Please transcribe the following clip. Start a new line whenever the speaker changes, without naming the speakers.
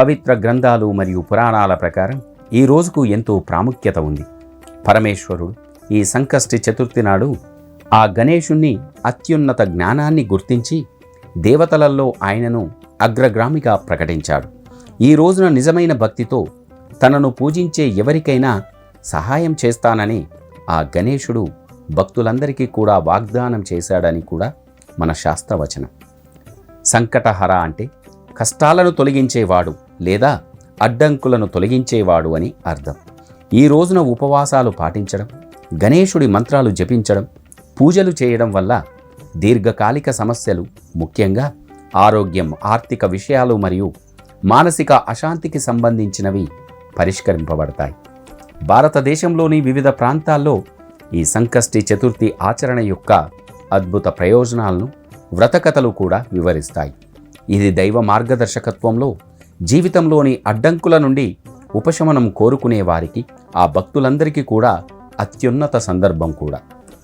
పవిత్ర గ్రంథాలు మరియు పురాణాల ప్రకారం ఈ రోజుకు ఎంతో ప్రాముఖ్యత ఉంది. పరమేశ్వరుడు ఈ సంకష్టి చతుర్థి నాడు ఆ గణేశుణ్ణి అత్యున్నత జ్ఞానాన్ని గుర్తించి దేవతలలో ఆయనను అగ్రగామిగా ప్రకటించాడు. ఈ రోజున నిజమైన భక్తితో తనను పూజించే ఎవరికైనా సహాయం చేస్తానని ఆ గణేశుడు భక్తులందరికీ కూడా వాగ్దానం చేశాడని కూడా మన శాస్త్రవచనం. సంకటహర అంటే కష్టాలను తొలగించేవాడు లేదా అడ్డంకులను తొలగించేవాడు అని అర్థం. ఈ రోజున ఉపవాసాలు పాటించడం, గణేశుడి మంత్రాలు జపించడం, పూజలు చేయడం వల్ల దీర్ఘకాలిక సమస్యలు, ముఖ్యంగా ఆరోగ్యం, ఆర్థిక విషయాలు మరియు మానసిక అశాంతికి సంబంధించినవి పరిష్కరింపబడతాయి. భారతదేశంలోని వివిధ ప్రాంతాల్లో ఈ సంకష్టి చతుర్థి ఆచరణ యొక్క అద్భుత ప్రయోజనాలను వ్రతకథలు కూడా వివరిస్తాయి. ఇది దైవ మార్గదర్శకత్వంలో జీవితంలోని అడ్డంకుల నుండి ఉపశమనం కోరుకునే వారికి, ఆ భక్తులందరికీ కూడా అత్యున్నత సందర్భం కూడా.